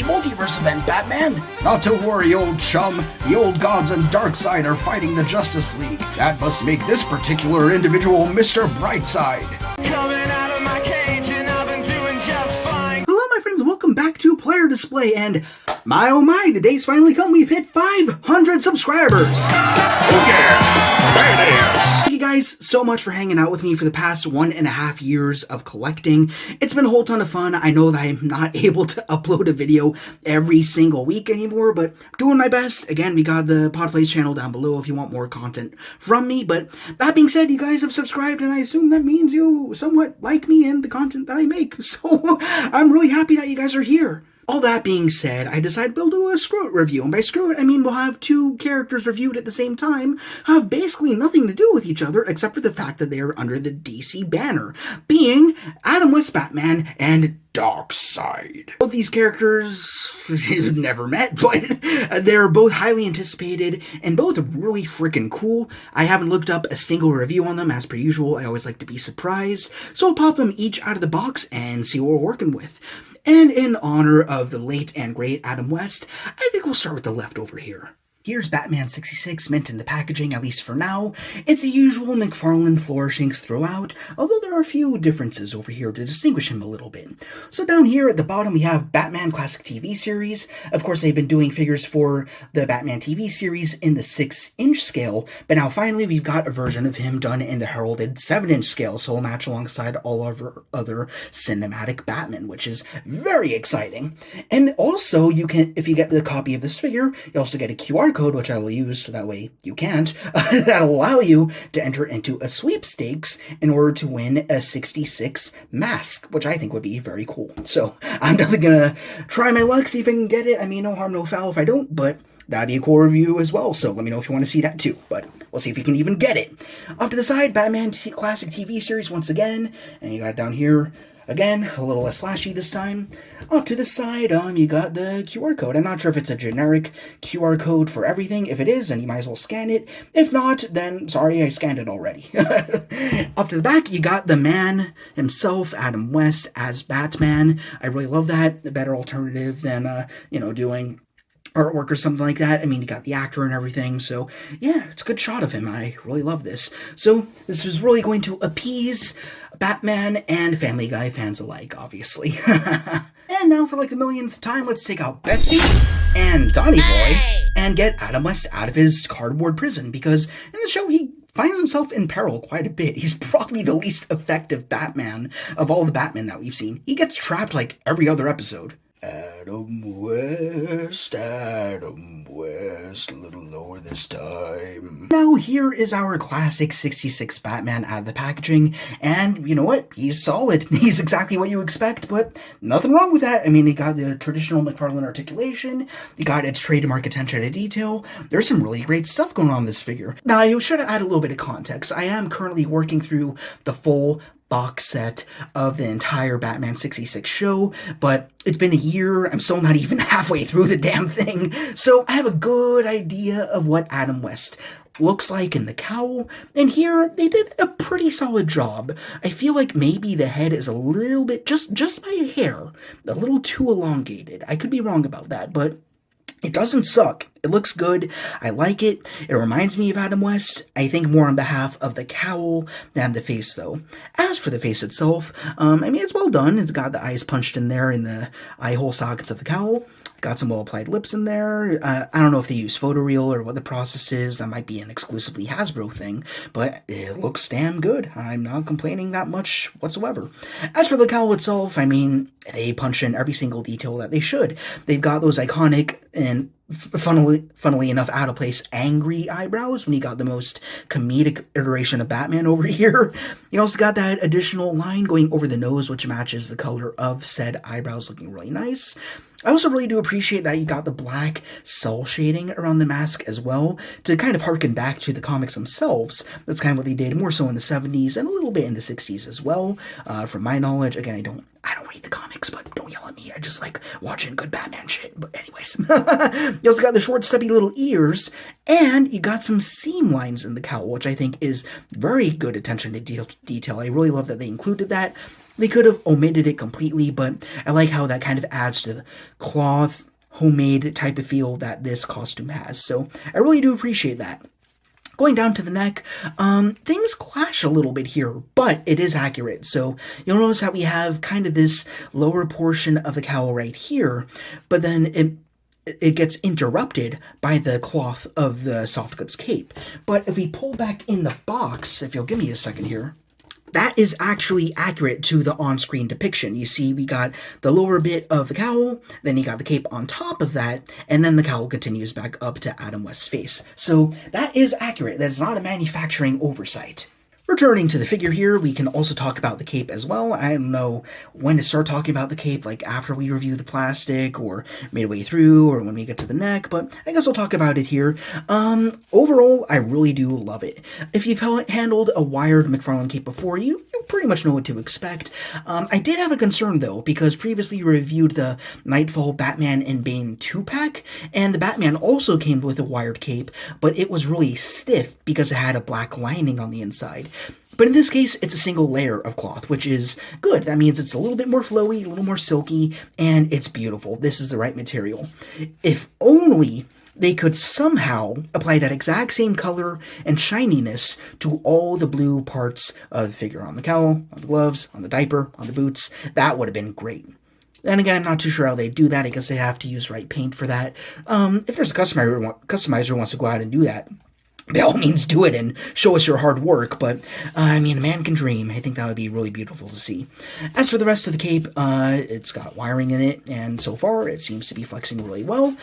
Multiverse event, Batman! Not to worry, old chum. The old gods and DARKSEID are fighting the Justice League. That must make this particular individual Mr. Brightside. Coming out of my cage and I've been doing just fine. Hello, my friends, and welcome back to Player Display, and my oh my, the day's finally come. We've hit 500 subscribers! Oh yeah! There it is! Thank you guys so much for hanging out with me for the past 1.5 years of collecting. It's been a whole ton of fun. I know that I'm not able to upload a video every single week anymore, but doing my best. Again, we got the Podplays channel down below if you want more content from me, but that being said, you guys have subscribed, and I assume that means you somewhat like me and the content that I make, so I'm really happy that you guys are here. All that being said, I decided we'll do a Screw It review, and by Screw It, I mean we'll have two characters reviewed at the same time, have basically nothing to do with each other except for the fact that they are under the DC banner, being Adam West Batman and DARKSEID. Both these characters never met, but they're both highly anticipated and both really freaking cool. I haven't looked up a single review on them as per usual. I always like to be surprised, so I'll pop them each out of the box and see what we're working with. And in honor of the late and great Adam West, I think we'll start with the leftover here. Here's Batman 66 mint in the packaging, at least for now. It's the usual McFarlane flourishings throughout, although there are a few differences over here to distinguish him a little bit. So down here at the bottom we have Batman Classic TV Series. Of course, they've been doing figures for the Batman TV series in the 6-inch scale, but now finally we've got a version of him done in the heralded 7-inch scale, so he'll match alongside all of our other cinematic Batman, which is very exciting. And also, you can, if you get the copy of this figure, you also get a QR code, which I will use so that way you can't, that'll allow you to enter into a sweepstakes in order to win a 66 mask, which I think would be very cool. So I'm definitely gonna try my luck, see if I can get it. I mean, no harm, no foul if I don't, but that'd be a cool review as well, so let me know if you want to see that too, but we'll see if you can even get it. Off to the side, Batman Classic TV Series once again, and you got down here, again, a little less flashy this time. Off to the side, you got the QR code. I'm not sure if it's a generic QR code for everything. If it is, then you might as well scan it. If not, then sorry, I scanned it already. Off to the back, you got the man himself, Adam West, as Batman. I really love that. A better alternative than, doing artwork or something like that. I mean, you got the actor and everything, so yeah, it's a good shot of him. I really love this. So this was really going to appease Batman and Family Guy fans alike, obviously. And now for like the millionth time, let's take out Betsy and Donny Boy and get Adam West out of his cardboard prison, because in the show he finds himself in peril quite a bit. He's probably the least effective Batman of all the Batman that we've seen. He gets trapped like every other episode. Adam West, a little lower this time. Now here is our classic 66 Batman out of the packaging, and you know what? He's solid. He's exactly what you expect, but nothing wrong with that. I mean, he got the traditional McFarlane articulation, he got its trademark attention to detail. There's some really great stuff going on in this figure. Now, I should add a little bit of context. I am currently working through the full box set of the entire Batman 66 show, but it's been a year. I'm still not even halfway through the damn thing, so I have a good idea of what Adam West looks like in the cowl, and here they did a pretty solid job. I feel like maybe the head is a little bit, just by a hair, a little too elongated. I could be wrong about that, but it doesn't suck. It looks good. I like it. It reminds me of Adam West. I think more on behalf of the cowl than the face, though. As for the face itself, I mean, it's well done. It's got the eyes punched in there in the eye hole sockets of the cowl. Got some well-applied lips in there. I don't know if they use photoreal or what the process is. That might be an exclusively Hasbro thing, but it looks damn good. I'm not complaining that much whatsoever. As for the cowl itself, I mean, they punch in every single detail that they should. They've got those iconic and funnily enough, out of place angry eyebrows when you got the most comedic iteration of Batman over here. You also got that additional line going over the nose, which matches the color of said eyebrows, looking really nice. I also really do appreciate that you got the black cell shading around the mask as well, to kind of harken back to the comics themselves. That's kind of what they did, more so in the 70s and a little bit in the 60s as well. From my knowledge, again, I don't read the comics, but don't yell at me. I just like watching good Batman shit. But anyways, you also got the short, stubby little ears, And you got some seam lines in the cowl, which I think is very good attention to detail. I really love that they included that. They could have omitted it completely, but I like how that kind of adds to the cloth, homemade type of feel that this costume has. So I really do appreciate that. Going down to the neck, things clash a little bit here, but it is accurate. So you'll notice that we have kind of this lower portion of the cowl right here, but then it gets interrupted by the cloth of the soft goods cape. But if we pull back in the box, if you'll give me a second here, that is actually accurate to the on-screen depiction. You see, we got the lower bit of the cowl, then you got the cape on top of that, and then the cowl continues back up to Adam West's face. So that is accurate. That is not a manufacturing oversight. Returning to the figure here, we can also talk about the cape as well. I don't know when to start talking about the cape, like after we review the plastic, or midway through, or when we get to the neck, but I guess I'll talk about it here. Overall, I really do love it. If you've handled a wired McFarlane cape before, you pretty much know what to expect. I did have a concern, though, because previously you reviewed the Nightfall Batman and Bane 2-pack, and the Batman also came with a wired cape, but it was really stiff because it had a black lining on the inside. But in this case, it's a single layer of cloth, which is good. That means it's a little bit more flowy, a little more silky, and it's beautiful. This is the right material. If only they could somehow apply that exact same color and shininess to all the blue parts of the figure, on the cowl, on the gloves, on the diaper, on the boots. That would have been great. And again, I'm not too sure how they do that. I guess they have to use right paint for that. If there's a customizer who wants to go out and do that, by all means, do it and show us your hard work, but, I mean, a man can dream. I think that would be really beautiful to see. As for the rest of the cape, it's got wiring in it, and so far, it seems to be flexing really well.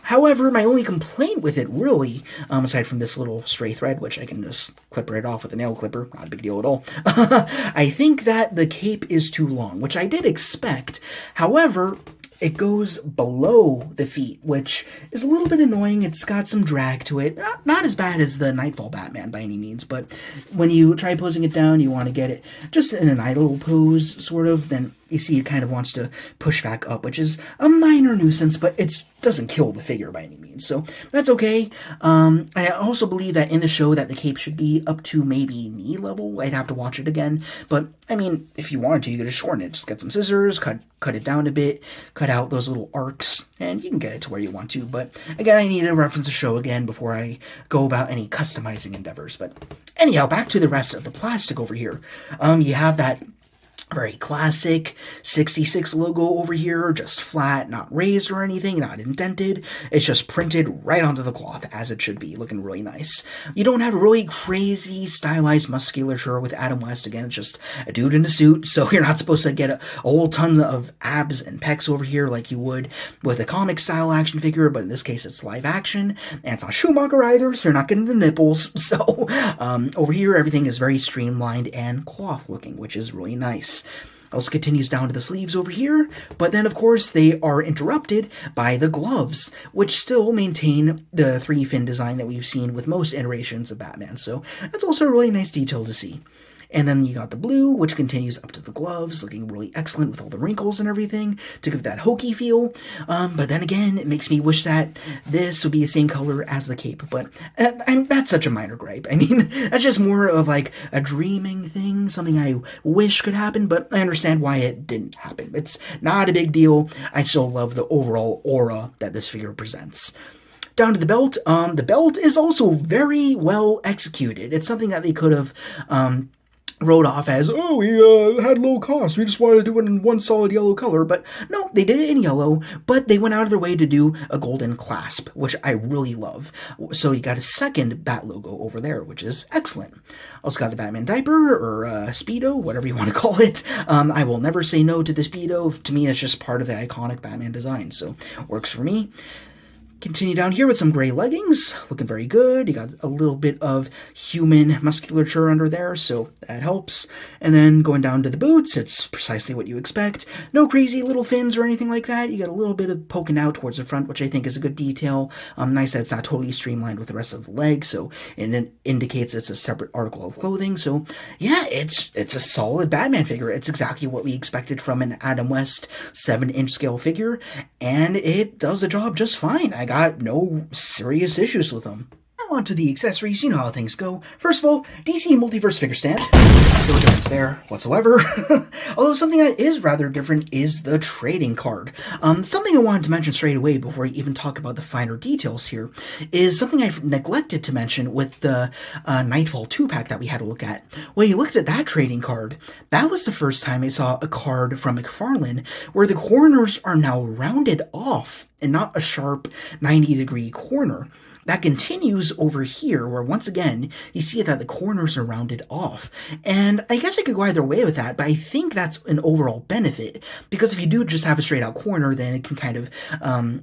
However, my only complaint with it, really, aside from this little stray thread, which I can just clip right off with a nail clipper, not a big deal at all, I think that the cape is too long, which I did expect. However, it goes below the feet, which is a little bit annoying. It's got some drag to it. Not as bad as the Nightfall Batman by any means, but when you try posing it down, you want to get it just in an idle pose, sort of, then you see it kind of wants to push back up, which is a minor nuisance, but it doesn't kill the figure by any means, so that's okay. I also believe that in the show that the cape should be up to maybe knee level. I'd have to watch it again, but I mean, if you wanted to, you could just shorten it. Just get some scissors, cut it down a bit, cut out those little arcs, and you can get it to where you want to. But again, I need to reference the show again before I go about any customizing endeavors. But anyhow, back to the rest of the plastic over here. You have that very classic 66 logo over here, just flat, not raised or anything, not indented. It's just printed right onto the cloth, as it should be, looking really nice. You don't have really crazy stylized musculature with Adam West. Again, it's just a dude in a suit, so you're not supposed to get a whole ton of abs and pecs over here like you would with a comic style action figure, but in this case it's live action, and it's not Schumacher either, so you're not getting the nipples. So over here everything is very streamlined and cloth looking, which is really nice. Also continues down to the sleeves over here, but then of course they are interrupted by the gloves, which still maintain the 3-fin design that we've seen with most iterations of Batman, so that's also a really nice detail to see. And then you got the blue, which continues up to the gloves, looking really excellent with all the wrinkles and everything to give that hokey feel. But then again, it makes me wish that this would be the same color as the cape. But that's such a minor gripe. I mean, that's just more of like a dreaming thing, something I wish could happen, but I understand why it didn't happen. It's not a big deal. I still love the overall aura that this figure presents. Down to the belt. The belt is also very well executed. It's something that they could have wrote off as, oh, we had low cost, we just wanted to do it in one solid yellow color, but no, they did it in yellow, but they went out of their way to do a golden clasp, which I really love. So you got a second Bat logo over there, which is excellent. Also got the Batman diaper, or Speedo, whatever you want to call it. I will never say no to the Speedo. To me, it's just part of the iconic Batman design, so works for me. Continue down here with some gray leggings, looking very good. You got a little bit of human musculature under there, so that helps. And then going down to the boots, it's precisely what you expect. No crazy little fins or anything like that. You got a little bit of poking out towards the front, which I think is a good detail. Nice that it's not totally streamlined with the rest of the leg, so it indicates it's a separate article of clothing. So yeah, it's a solid Batman figure. It's exactly what we expected from an Adam West 7-inch scale figure, and it does the job just fine. I got no serious issues with them. Now on to the accessories, you know how things go. First of all, DC Multiverse figure stand. No difference there whatsoever. Although something that is rather different is the trading card. Something I wanted to mention straight away before I even talk about the finer details here is something I've neglected to mention with the Nightfall 2-pack that we had to look at. When you looked at that trading card, that was the first time I saw a card from McFarlane where the corners are now rounded off and not a sharp 90-degree corner. That continues over here, where once again, you see that the corners are rounded off. And I guess I could go either way with that, but I think that's an overall benefit. Because if you do just have a straight out corner, then it can kind of,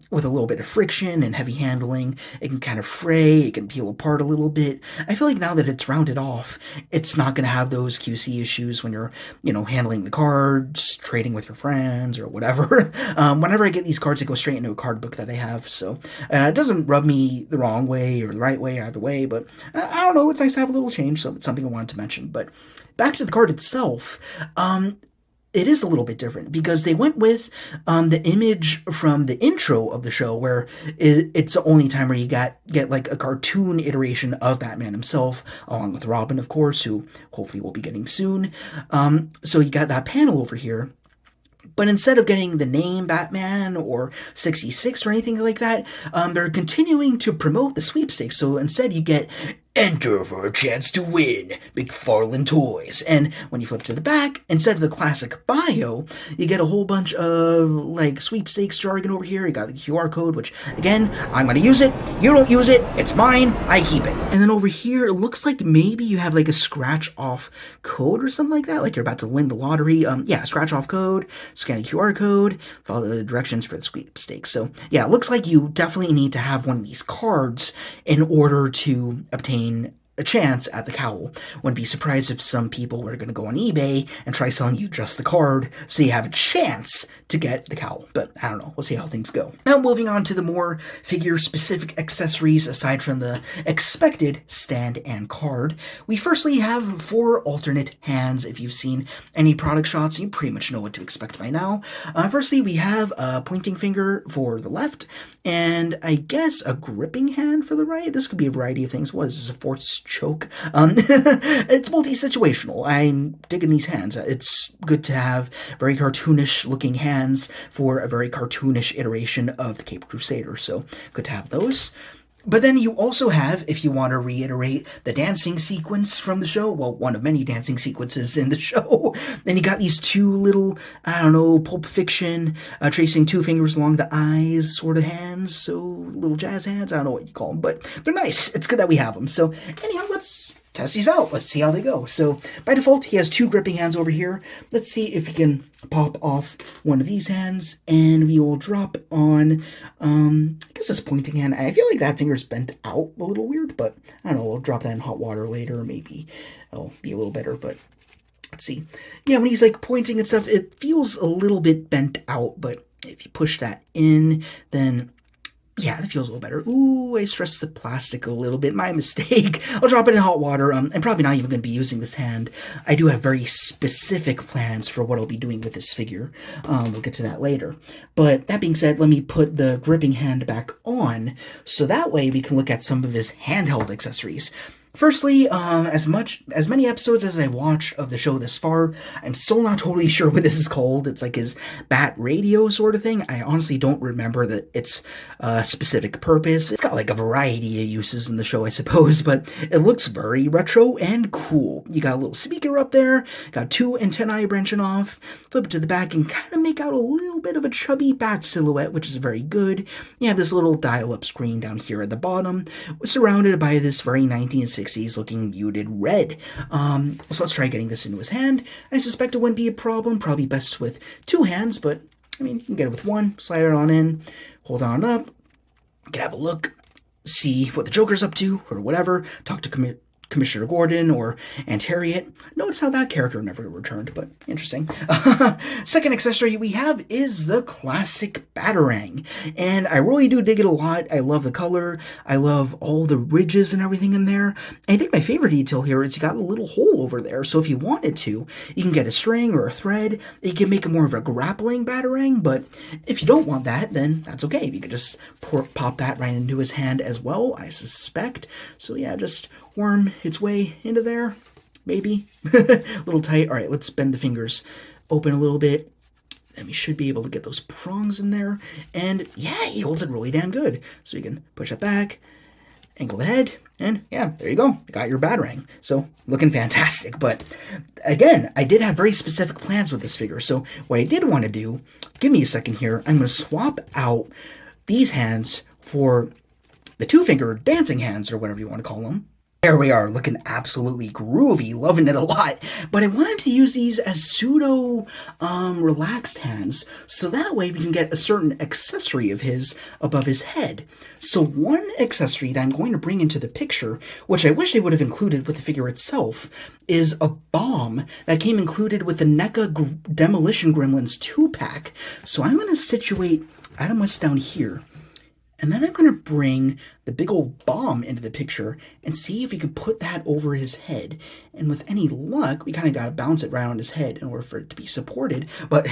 with a little bit of friction and heavy handling, it can kind of fray, it can peel apart a little bit. I feel like now that it's rounded off, it's not going to have those QC issues when you're, handling the cards, trading with your friends, or whatever. Whenever I get these cards, they go straight into a card book that I have, so it doesn't rub me the wrong way or the right way, either way, but I don't know, it's nice to have a little change, so it's something I wanted to mention. But back to the card itself, it is a little bit different because they went with the image from the intro of the show, where it's the only time where you get like a cartoon iteration of Batman himself, along with Robin, of course, who hopefully we'll be getting soon. So you got that panel over here. But instead of getting the name Batman or 66 or anything like that, they're continuing to promote the sweepstakes. So instead you get "Enter for a chance to win, McFarlane Toys." And when you flip to the back, instead of the classic bio, you get a whole bunch of, like, sweepstakes jargon over here. You got the QR code, which, again, I'm going to use it. You don't use it. It's mine. I keep it. And then over here, it looks like maybe you have, like, a scratch-off code or something like that. Like you're about to win the lottery. Yeah, scratch-off code, scan a QR code, follow the directions for the sweepstakes. So, yeah, it looks like you definitely need to have one of these cards in order to obtain a chance at the cowl. Wouldn't be surprised if some people were going to go on eBay and try selling you just the card so you have a chance to get the cowl. But I don't know. We'll see how things go. Now moving on to the more figure-specific accessories aside from the expected stand and card. We firstly have 4 alternate hands. If you've seen any product shots, you pretty much know what to expect by now. Firstly, we have a pointing finger for the left, and I guess a gripping hand for the right. This could be a variety of things. What is this, a force choke? It's multi-situational. I'm digging these hands. It's good to have very cartoonish looking hands for a very cartoonish iteration of the Cape Crusader, so good to have those. But then you also have, if you want to reiterate the dancing sequence from the show, well, one of many dancing sequences in the show, then you got these 2 little, I don't know, Pulp Fiction, tracing 2 fingers along the eyes sort of hands, so little jazz hands, I don't know what you call them, but they're nice. It's good that we have them. So anyhow, let's test these out. Let's see how they go. So by default, he has 2 gripping hands over here. Let's see if he can pop off one of these hands, and we will drop on, I guess this pointing hand. I feel like that finger's bent out a little weird, but I don't know, we'll drop that in hot water later, maybe it'll be a little better, but let's see. Yeah, when he's like pointing and stuff, it feels a little bit bent out, but if you push that in, then yeah, that feels a little better. Ooh, I stressed the plastic a little bit. My mistake. I'll drop it in hot water. I'm probably not even going to be using this hand. I do have very specific plans for what I'll be doing with this figure. We'll get to that later. But that being said, let me put the gripping hand back on, so that way we can look at some of his handheld accessories. Firstly, as many episodes as I watched of the show this far, I'm still not totally sure what this is called. It's like his bat radio sort of thing. I honestly don't remember its specific purpose. It's got like a variety of uses in the show, I suppose, but it looks very retro and cool. You got a little speaker up there, got 2 antennae branching off, flip it to the back and kind of make out a little bit of a chubby bat silhouette, which is very good. You have this little dial-up screen down here at the bottom, surrounded by this very 1960s looking muted red. So let's try getting this into his hand. I suspect it wouldn't be a problem, probably best with 2 hands, but I mean, you can get it with 1, slide it on in, hold on up, you can have a look, see what the Joker's up to, or whatever, talk to Commissioner Gordon or Antariat. Notice how that character never returned, but interesting. Second accessory we have is the classic Batarang, and I really do dig it a lot. I love the color. I love all the ridges and everything in there. And I think my favorite detail here is you got a little hole over there, so if you wanted to, you can get a string or a thread. You can make it more of a grappling Batarang, but if you don't want that, then that's okay. You could just pop that right into his hand as well, I suspect. So yeah, just worm its way into there, maybe. A little tight. All right, let's bend the fingers open a little bit, and we should be able to get those prongs in there. And yeah, he holds it really damn good. So you can push it back, angle the head, and yeah, there you go. You got your Batarang. So looking fantastic. But again, I did have very specific plans with this figure. So what I did want to do, give me a second here, I'm going to swap out these hands for the two-finger dancing hands, or whatever you want to call them. There we are, looking absolutely groovy, loving it a lot. But I wanted to use these as pseudo relaxed hands, so that way we can get a certain accessory of his above his head. So one accessory that I'm going to bring into the picture, which I wish they would have included with the figure itself, is a bomb that came included with the NECA Demolition Gremlins 2-pack. So I'm going to situate Adamus down here. And then I'm going to bring the big old bomb into the picture and see if we can put that over his head. And with any luck, we kind of got to bounce it right on his head in order for it to be supported. But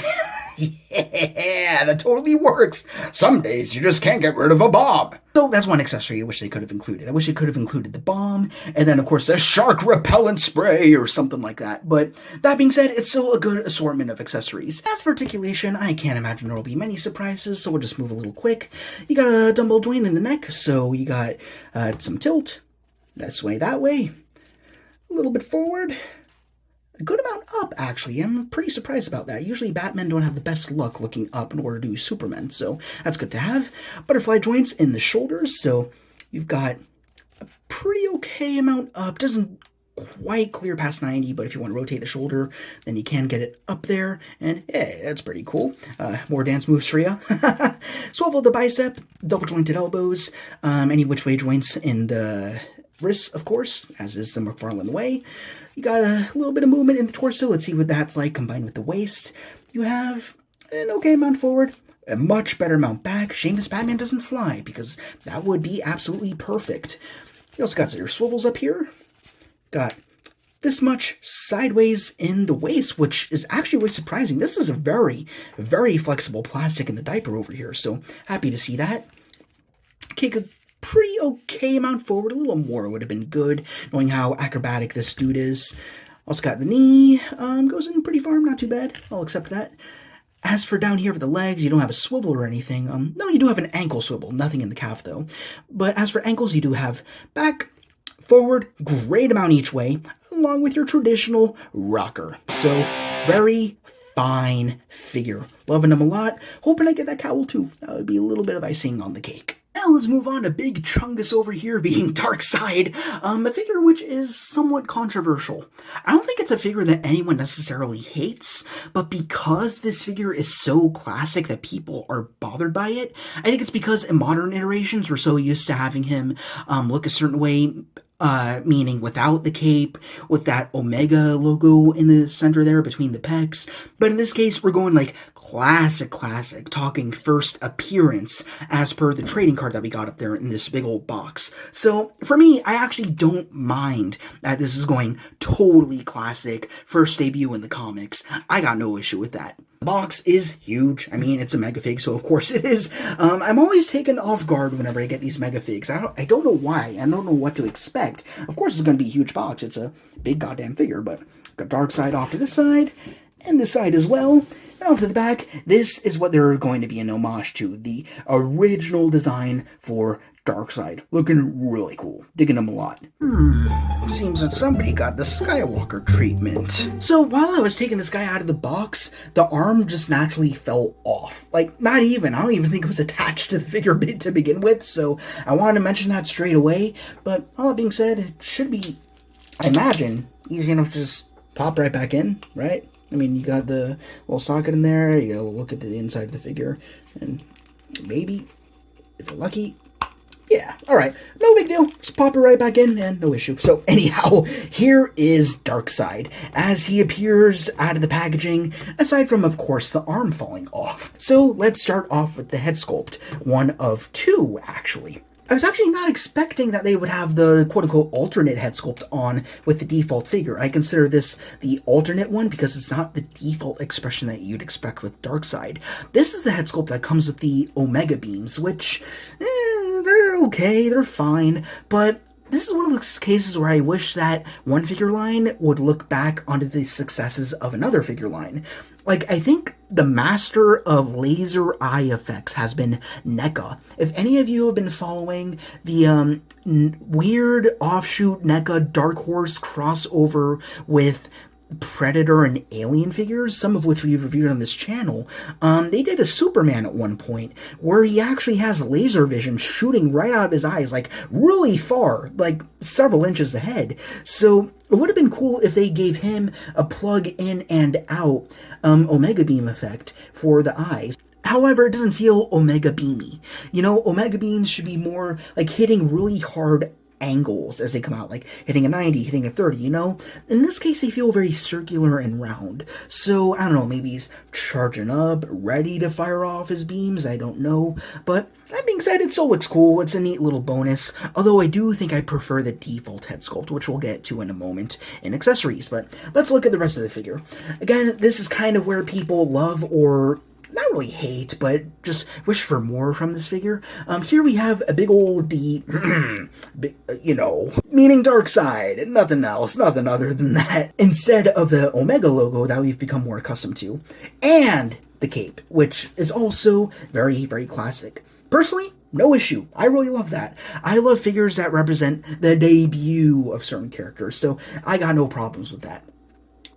yeah, that totally works. Some days you just can't get rid of a bomb. So that's one accessory I wish they could have included. I wish they could have included the bomb, and then of course the shark repellent spray or something like that. But that being said, it's still a good assortment of accessories. As for articulation, I can't imagine there will be many surprises, so we'll just move a little quick. You got a dumbbell joint in the neck, so you got some tilt. This way, that way. A little bit forward. A good amount up, actually. I'm pretty surprised about that. Usually Batmen don't have the best luck looking up in order to do Superman, so that's good to have. Butterfly joints in the shoulders, so you've got a pretty okay amount up. Doesn't quite clear past 90, but if you want to rotate the shoulder, then you can get it up there, and hey, that's pretty cool. More dance moves for you. Swivel the bicep, double jointed elbows, any which way joints in the wrists, of course, as is the McFarlane way. You got a little bit of movement in the torso. Let's see what that's like combined with the waist. You have an okay amount forward, a much better amount back. Shame this Batman doesn't fly, because that would be absolutely perfect. You also got your swivels up here. Got this much sideways in the waist, which is actually really surprising. This is a very, very flexible plastic in the diaper over here, so happy to see that. Kick a pretty okay amount forward. A little more would have been good, knowing how acrobatic this dude is. Also got the knee, goes in pretty far, not too bad. I'll accept that. As for down here for the legs, you don't have a swivel or anything. No, you do have an ankle swivel, nothing in the calf though. But as for ankles, you do have back, forward, great amount each way, along with your traditional rocker. So, very fine figure. Loving him a lot. Hoping I get that cowl too. That would be a little bit of icing on the cake. Now let's move on to Big Chungus over here being DARKSEID, a figure which is somewhat controversial. I don't think it's a figure that anyone necessarily hates, but because this figure is so classic that people are bothered by it, I think it's because in modern iterations we're so used to having him look a certain way, meaning without the cape, with that Omega logo in the center there between the pecs. But in this case, we're going like classic, talking first appearance as per the trading card that we got up there in this big old box. So for me, I actually don't mind that this is going totally classic, first debut in the comics. I got no issue with that. The box is huge. I mean, it's a mega fig, so of course it is. I'm always taken off guard whenever I get these mega figs. I don't know why. I don't know what to expect. Of course, it's going to be a huge box. It's a big goddamn figure, but got DARKSEID off to this side, and this side as well. And off to the back, this is what they're going to be an homage to. The original design for DARKSEID. Looking really cool. Digging them a lot. Seems that somebody got the Skywalker treatment. So while I was taking this guy out of the box, the arm just naturally fell off. Like, not even. I don't even think it was attached to the figure to begin with, so I wanted to mention that straight away. But all that being said, it should be, I imagine, easy enough to just pop right back in, right? I mean, you got the little socket in there, you gotta look at the inside of the figure, and maybe, if you're lucky, Yeah, alright. No big deal. Just pop it right back in and no issue. So anyhow, here is DARKSEID as he appears out of the packaging, aside from, of course, the arm falling off. So let's start off with the head sculpt. One of two, actually. I was actually not expecting that they would have the quote-unquote alternate head sculpt on with the default figure. I consider this the alternate one because it's not the default expression that you'd expect with DARKSEID. This is the head sculpt that comes with the Omega beams, which, they're okay, they're fine, but this is one of those cases where I wish that one figure line would look back onto the successes of another figure line. Like, I think the master of laser eye effects has been NECA. If any of you have been following the weird offshoot NECA Dark Horse crossover with Predator and Alien figures, some of which we've reviewed on this channel, they did a Superman at one point where he actually has laser vision shooting right out of his eyes, like really far, like several inches ahead. So it would have been cool if they gave him a plug in and out Omega beam effect for the eyes. However, it doesn't feel Omega beamy. You know, Omega beams should be more like hitting really hard angles as they come out, like hitting a 90, hitting a 30, you know? In this case, they feel very circular and round. So, I don't know, maybe he's charging up, ready to fire off his beams, I don't know. But that being said, it still looks cool. It's a neat little bonus, although I do think I prefer the default head sculpt, which we'll get to in a moment in accessories. But let's look at the rest of the figure. Again, this is kind of where people love or not really hate, but just wish for more from this figure. Here we have a big old D, you know, meaning DARKSEID, nothing else, nothing other than that, instead of the Omega logo that we've become more accustomed to, and the cape, which is also very, very classic. Personally, no issue. I really love that. I love figures that represent the debut of certain characters, so I got no problems with that.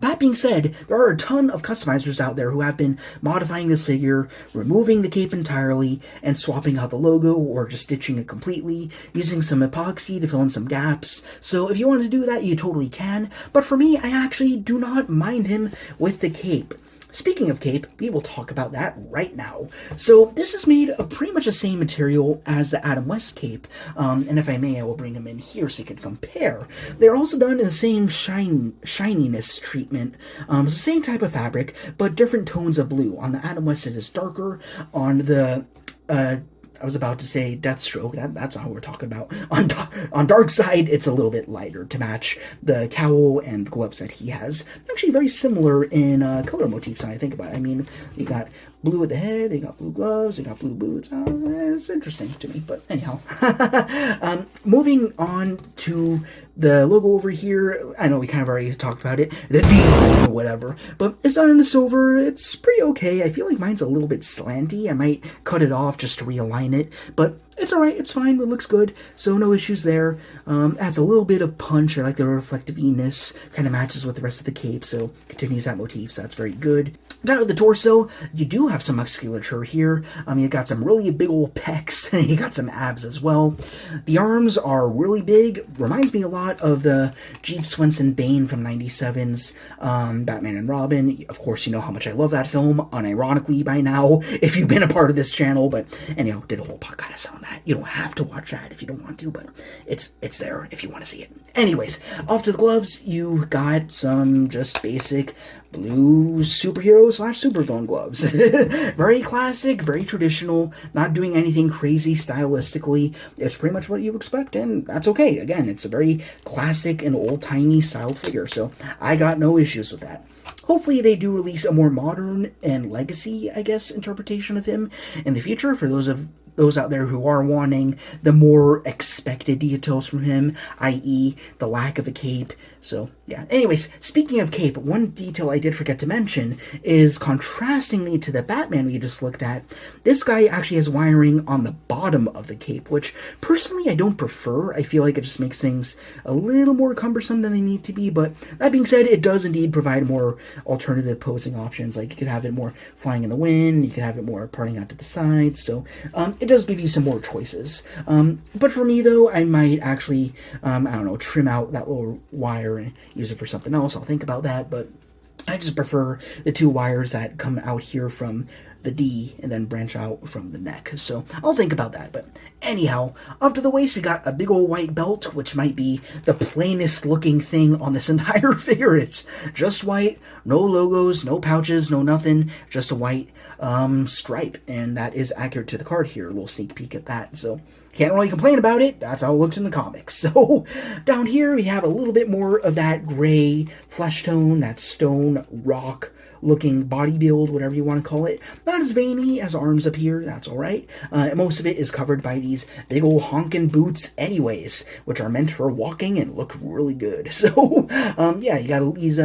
That being said, there are a ton of customizers out there who have been modifying this figure, removing the cape entirely, and swapping out the logo, or just stitching it completely, using some epoxy to fill in some gaps. So if you want to do that, you totally can, but for me, I actually do not mind him with the cape. Speaking of cape, we will talk about that right now. So this is made of pretty much the same material as the Adam West cape, and if I may, I will bring them in here so you can compare. They're also done in the same shininess treatment, the same type of fabric, but different tones of blue. On the Adam West, it is darker. On the I was about to say Deathstroke, that's not what we're talking about. On DARKSEID, it's a little bit lighter to match the cowl and gloves that he has. Actually very similar in color motifs, I think about it. I mean, you got blue at the head, they got blue gloves, they got blue boots. It's interesting to me, but anyhow. Moving on to the logo over here, I know we kind of already talked about it, the D or whatever, but it's done in the silver. It's pretty okay. I feel like mine's a little bit slanty. I might cut it off just to realign it, but it's alright, it's fine, it looks good, so no issues there. Adds a little bit of punch. I like the reflectiveness, kind of matches with the rest of the cape, so continues that motif, so that's very good. Down at the torso, you do have some musculature here. You got some really big old pecs, and you got some abs as well. The arms are really big, reminds me a lot of the Jeep Swenson Bane from 97's Batman and Robin. Of course, you know how much I love that film, unironically by now, if you've been a part of this channel, but anyhow, did a whole podcast on that. You don't have to watch that if you don't want to, but it's there if you want to see it. Anyways, off to the gloves, you got some just basic blue superhero / supervillain gloves. Very classic, very traditional, not doing anything crazy stylistically. It's pretty much what you expect, and that's okay. Again, it's a very classic and old-timey styled figure, so I got no issues with that. Hopefully they do release a more modern and legacy, I guess, interpretation of him in the future for those out there who are wanting the more expected details from him, i.e. the lack of a cape. So, yeah. Anyways, speaking of cape, one detail I did forget to mention is, contrastingly to the Batman we just looked at, this guy actually has wiring on the bottom of the cape, which personally I don't prefer. I feel like it just makes things a little more cumbersome than they need to be, but that being said, it does indeed provide more alternative posing options. Like, you could have it more flying in the wind, you could have it more parting out to the sides, so it does give you some more choices. But for me, though, I might actually, I don't know, trim out that little wire and use it for something else. I'll think about that, but I just prefer the two wires that come out here from the D and then branch out from the neck. So I'll think about that. But anyhow, up to the waist, we got a big old white belt, which might be the plainest looking thing on this entire figure. It's just white, no logos, no pouches, no nothing, just a white stripe. And that is accurate to the card here. A little sneak peek at that. So can't really complain about it. That's how it looks in the comics. So down here we have a little bit more of that gray flesh tone, that stone rock looking body build, whatever you want to call it. Not as veiny as arms up here, that's alright. Most of it is covered by these big old honkin' boots anyways, which are meant for walking and look really good. So, yeah, you got these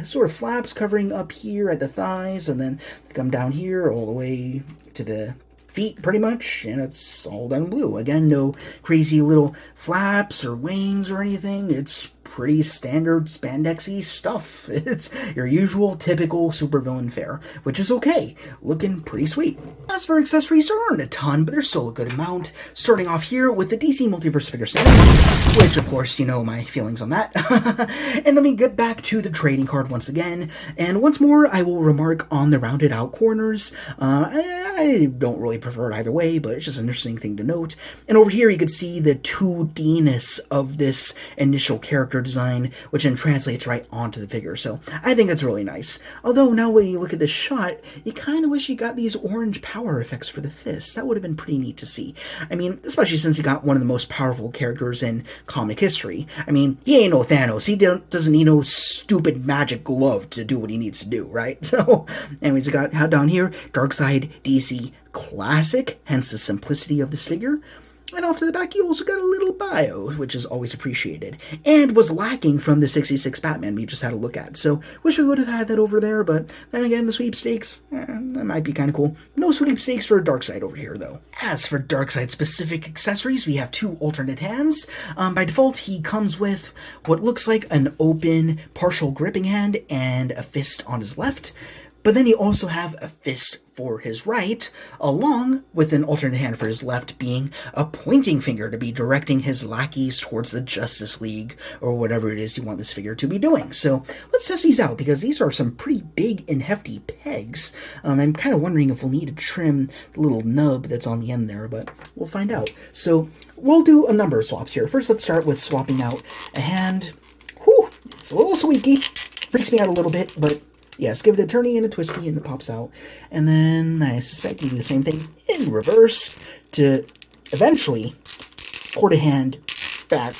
sort of flaps covering up here at the thighs, and then come down here all the way to the feet pretty much, and it's all done in blue. Again, no crazy little flaps or wings or anything. It's pretty standard spandexy stuff. It's your usual typical supervillain fare, which is okay. Looking pretty sweet. As for accessories, there aren't a ton, but there's still a good amount. Starting off here with the DC Multiverse figure set, which of course you know my feelings on that. And let me get back to the trading card once again, and once more I will remark on the rounded out corners. I don't really prefer it either way, but it's just an interesting thing to note. And over here you can see the 2D-ness of this initial character design, which then translates right onto the figure. So I think that's really nice. Although now when you look at this shot, you kind of wish you got these orange power effects for the fists. That would have been pretty neat to see. I mean, especially since you got one of the most powerful characters in comic history. I mean, he ain't no Thanos. He doesn't need no stupid magic glove to do what he needs to do, right? So anyways, you got down here, DARKSEID DC Classic, hence the simplicity of this figure. And off to the back, you also got a little bio, which is always appreciated, and was lacking from the 66 Batman we just had a look at. So, wish we would have had that over there, but then again, the sweepstakes, that might be kind of cool. No sweepstakes for DARKSEID over here, though. As for DARKSEID-specific accessories, we have 2 alternate hands. By default, he comes with what looks like an open, partial gripping hand and a fist on his left. But then you also have a fist for his right, along with an alternate hand for his left being a pointing finger to be directing his lackeys towards the Justice League, or whatever it is you want this figure to be doing. So let's test these out, because these are some pretty big and hefty pegs. I'm kind of wondering if we'll need to trim the little nub that's on the end there, but we'll find out. So we'll do a number of swaps here. First, let's start with swapping out a hand. Whew, it's a little squeaky. Freaks me out a little bit, but yes, give it a turny and a twisty and it pops out. And then I suspect you do the same thing in reverse to eventually port a hand back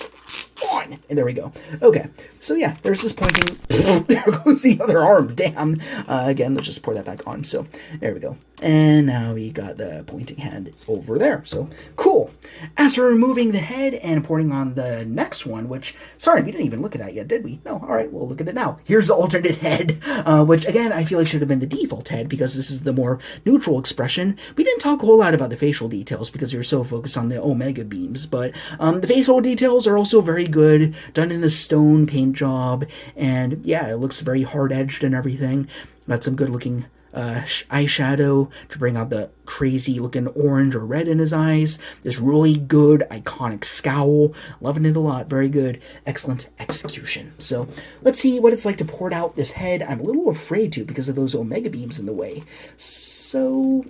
on. And there we go. Okay, so yeah, there's this pointing. There goes the other arm. Damn. Again, let's just pour that back on. So there we go. And now we got the pointing hand over there. So cool. As for removing the head and porting on the next one, which, sorry, we didn't even look at that yet, did we? No. All right, we'll look at it now. Here's the alternate head, which again, I feel like should have been the default head because this is the more neutral expression. We didn't talk a whole lot about the facial details because we were so focused on the Omega beams, but the facial details are also very good, done in the stone paint job, and yeah, it looks very hard-edged and everything. Got some good-looking eyeshadow to bring out the crazy looking orange or red in his eyes. This really good iconic scowl. Loving it a lot. Very good. Excellent execution. So let's see what it's like to port out this head. I'm a little afraid to because of those Omega beams in the way. So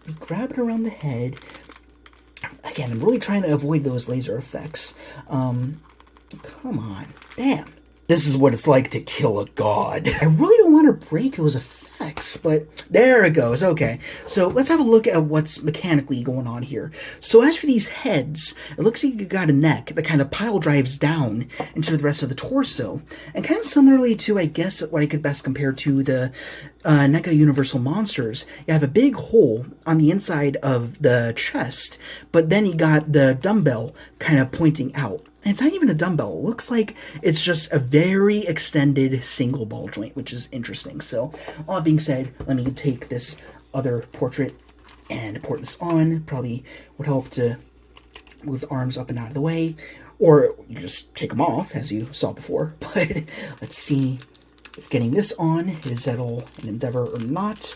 we grab it around the head. Again, I'm really trying to avoid those laser effects. Come on. Damn. This is what it's like to kill a god. I really don't want to break those effects, but there it goes. Okay, so let's have a look at what's mechanically going on here. So as for these heads, it looks like you got a neck that kind of pile drives down into the rest of the torso. And kind of similarly to, I guess, what I could best compare to the NECA Universal Monsters, you have a big hole on the inside of the chest, but then you got the dumbbell kind of pointing out. And it's not even a dumbbell. It looks like it's just a very extended single ball joint, which is interesting. So, all that being said, let me take this other portrait and port this on. Probably would help to move the arms up and out of the way. Or you can just take them off, as you saw before. But let's see if getting this on is at all an endeavor or not.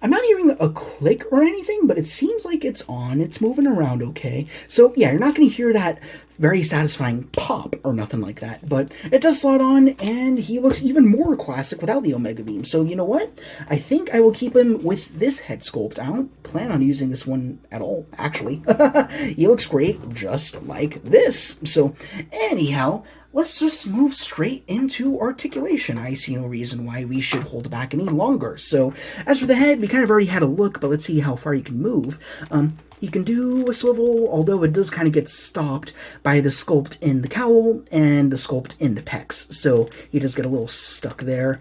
I'm not hearing a click or anything, but it seems like it's on. It's moving around okay. So yeah, you're not going to hear that very satisfying pop or nothing like that, but it does slot on, and he looks even more classic without the Omega Beam. So you know what? I think I will keep him with this head sculpt. I don't plan on using this one at all, actually. He looks great just like this. So anyhow, let's just move straight into articulation. I see no reason why we should hold back any longer. So, as for the head, we kind of already had a look, but let's see how far you can move. You can do a swivel, although it does kind of get stopped by the sculpt in the cowl and the sculpt in the pecs. So, he does get a little stuck there.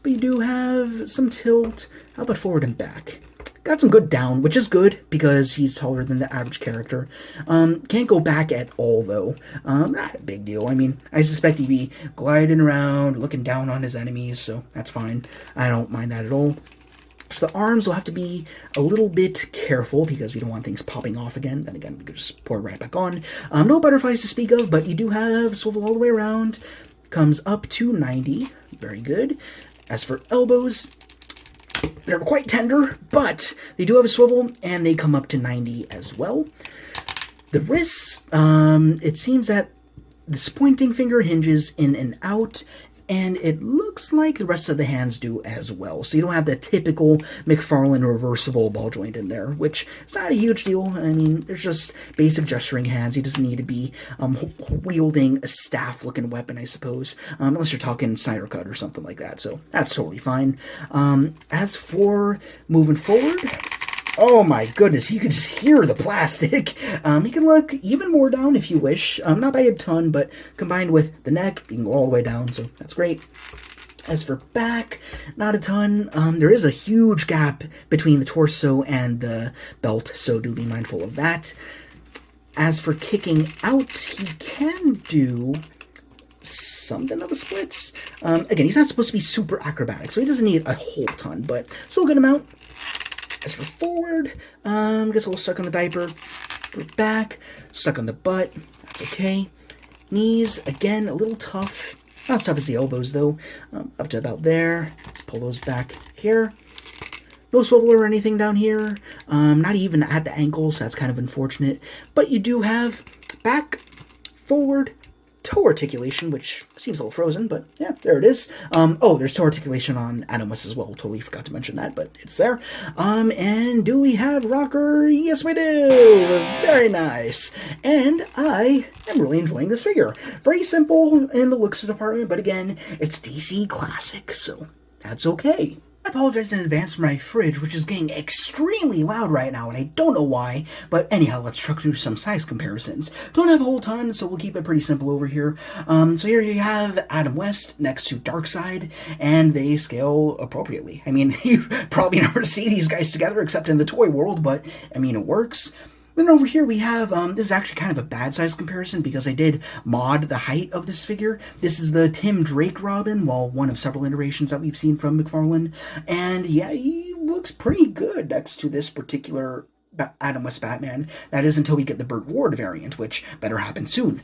But you do have some tilt. How about forward and back? Got some good down, which is good, because he's taller than the average character. Can't go back at all, though. Not a big deal. I mean, I suspect he'd be gliding around, looking down on his enemies, so that's fine. I don't mind that at all. So the arms will have to be a little bit careful, because we don't want things popping off again. Then again, we could just pour it right back on. No butterflies to speak of, but you do have swivel all the way around. Comes up to 90. Very good. As for elbows, they're quite tender, but they do have a swivel, and they come up to 90 as well. The wrists, it seems that this pointing finger hinges in and out, and it looks like the rest of the hands do as well. So you don't have the typical McFarlane reversible ball joint in there, which is not a huge deal. I mean, there's just basic gesturing hands. He doesn't need to be wielding a staff-looking weapon, I suppose, unless you're talking Snyder Cut or something like that. So that's totally fine. As for moving forward, oh my goodness, you can just hear the plastic. You can look even more down if you wish. Not by a ton, but combined with the neck, you can go all the way down, so that's great. As for back, not a ton. There is a huge gap between the torso and the belt, so do be mindful of that. As for kicking out, he can do something of a splits. Again, he's not supposed to be super acrobatic, so he doesn't need a whole ton, but still a good amount. As for forward, gets a little stuck on the diaper. For back, stuck on the butt. That's okay. Knees, again, a little tough. Not as tough as the elbows, though. Up to about there. Pull those back here. No swivel or anything down here. Not even at the ankles, so that's kind of unfortunate. But you do have back, forward, toe articulation, which seems a little frozen, but yeah, there it is. Oh, there's toe articulation on Adam West as well. Totally forgot to mention that, but it's there. And do we have rocker? Yes, we do. Very nice. And I am really enjoying this figure. Very simple in the looks department, but again, it's DC Classic, so that's okay. I apologize in advance for my fridge, which is getting extremely loud right now, and I don't know why, but anyhow, let's truck through some size comparisons. Don't have a whole ton, so we'll keep it pretty simple over here. So here you have Adam West next to DARKSEID, and they scale appropriately. I mean, you probably never see these guys together except in the toy world, but, I mean, it works. Then over here we have, this is actually kind of a bad size comparison because I did mod the height of this figure. This is the Tim Drake Robin, well, one of several iterations that we've seen from McFarlane. And yeah, he looks pretty good next to this particular Adam West Batman. That is until we get the Burt Ward variant, which better happen soon.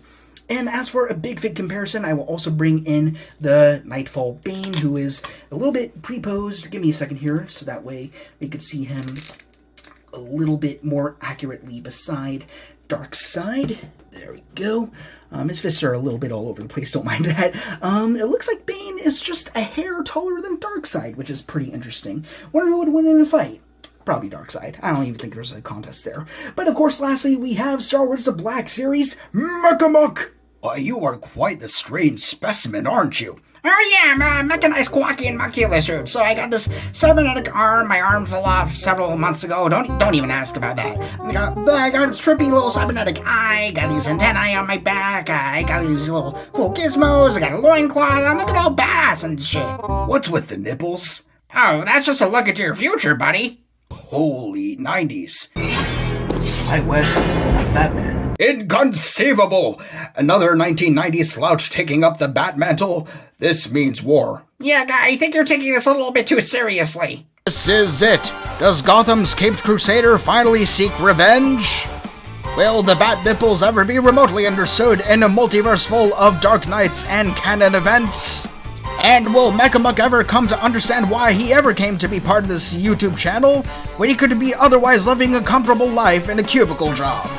And as for a big fig comparison, I will also bring in the Nightfall Bane, who is a little bit pre-posed. Give me a second here, so that way we could see him a little bit more accurately beside DARKSEID. There we go. His fists are a little bit all over the place, don't mind that. It looks like Bane is just a hair taller than DARKSEID, which is pretty interesting. Wonder who would win in a fight. Probably DARKSEID. I don't even think there's a contest there. But of course, lastly, we have Star Wars The Black Series, Mecha. Why, you are quite the strange specimen, aren't you? Oh yeah, I'm a mechanized Kowakian monkey lizard. So I got this cybernetic arm. My arm fell off several months ago. Don't even ask about that. I got this trippy little cybernetic eye. Got these antennae on my back. I got these little cool gizmos. I got a loincloth. I'm looking all badass and shit. What's with the nipples? Oh, that's just a look at your future, buddy. Holy 90s. Hi, West. I'm Batman. Inconceivable! Another 1990s slouch taking up the bat mantle? This means war. Yeah, I think you're taking this a little bit too seriously. This is it. Does Gotham's Caped Crusader finally seek revenge? Will the bat nipples ever be remotely understood in a multiverse full of Dark Knights and canon events? And will Mechamuck ever come to understand why he ever came to be part of this YouTube channel when he could be otherwise living a comfortable life in a cubicle job?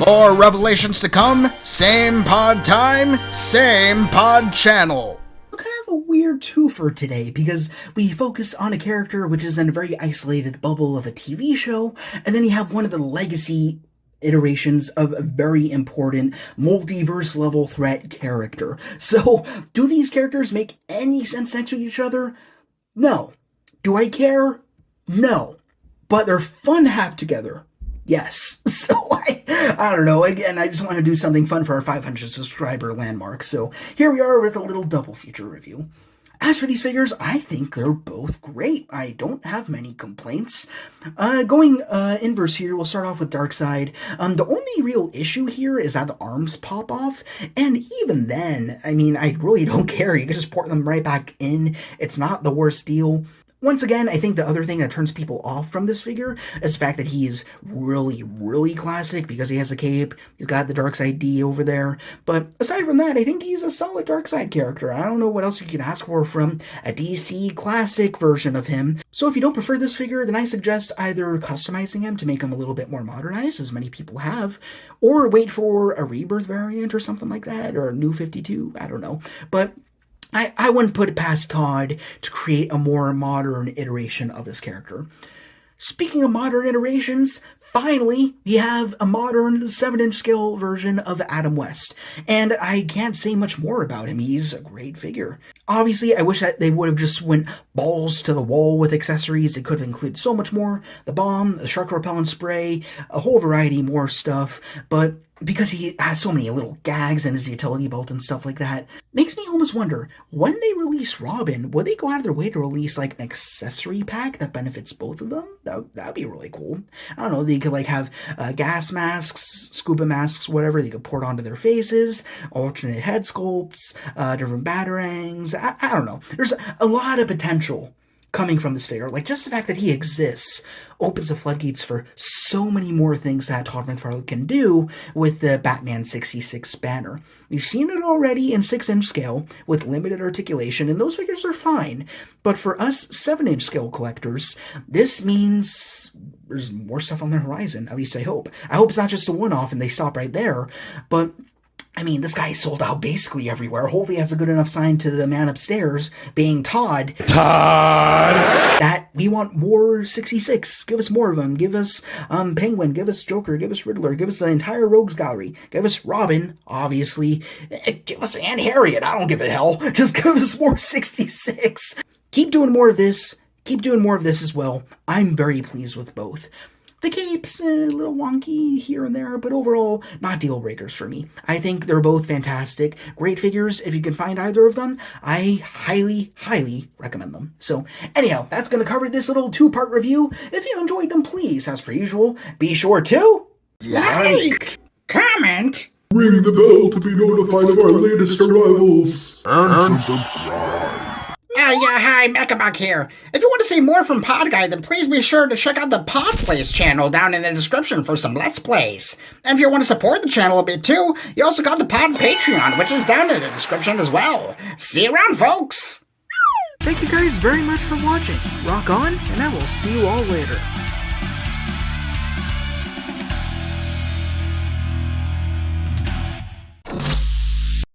More revelations to come, same pod time, same pod channel. Kind of a weird twofer today because we focus on a character which is in a very isolated bubble of a TV show, and then you have one of the legacy iterations of a very important multiverse level threat character. So, do these characters make any sense next to each other? No. Do I care? No. But they're fun to have together. Yes. So I don't know. Again, I just want to do something fun for our 500 subscriber landmark. So here we are with a little double feature review. As for these figures, I think they're both great. I don't have many complaints. Going inverse here, we'll start off with DARKSEID. The only real issue here is that the arms pop off, and even then, I mean, I really don't care. You can just port them right back in. It's not the worst deal. Once again, I think the other thing that turns people off from this figure is the fact that he is really, really classic because he has a cape, he's got the DARKSEID D over there, but aside from that, I think he's a solid DARKSEID character. I don't know what else you can ask for from a DC classic version of him. So if you don't prefer this figure, then I suggest either customizing him to make him a little bit more modernized, as many people have, or wait for a Rebirth variant or something like that, or a New 52, I don't know. But I wouldn't put it past Todd to create a more modern iteration of this character. Speaking of modern iterations, finally, we have a modern 7-inch scale version of Adam West, and I can't say much more about him. He's a great figure. Obviously, I wish that they would have just went balls to the wall with accessories. It could have included so much more. The bomb, the shark repellent spray, a whole variety more stuff, but because he has so many little gags in his utility belt and stuff like that, makes me almost wonder, when they release Robin, would they go out of their way to release, like, an accessory pack that benefits both of them? That'd be really cool. I don't know, they could, like, have gas masks, scuba masks, whatever, they could port onto their faces, alternate head sculpts, different batarangs, I don't know. There's a lot of potential coming from this figure. Like, just the fact that he exists opens the floodgates for so many more things that Todd McFarlane can do with the Batman 66 banner. We've seen it already in 6-inch scale with limited articulation, and those figures are fine. But for us 7-inch scale collectors, this means there's more stuff on the horizon, at least I hope. I hope it's not just a one-off and they stop right there, but I mean, this guy sold out basically everywhere. Hopefully he has a good enough sign to the man upstairs, being Todd, that we want more 66. Give us more of them. Give us Penguin. Give us Joker. Give us Riddler. Give us the entire Rogues Gallery. Give us Robin, obviously. Give us Anne Harriet. I don't give a hell. Just give us more 66. Keep doing more of this. Keep doing more of this as well. I'm very pleased with both. The cape's a little wonky here and there, but overall, not deal breakers for me. I think they're both fantastic. Great figures. If you can find either of them, I highly, highly recommend them. So, anyhow, that's going to cover this little 2-part review. If you enjoyed them, please, as per usual, be sure to Like, comment, ring the bell to be notified of our latest arrivals, and subscribe. Hi, Mechamuck here. If you want to see more from Pod Guy, then please be sure to check out the Pod Plays channel down in the description for some Let's Plays. And if you want to support the channel a bit too, you also got the Pod Patreon, which is down in the description as well. See you around, folks! Thank you guys very much for watching. Rock on, and I will see you all later.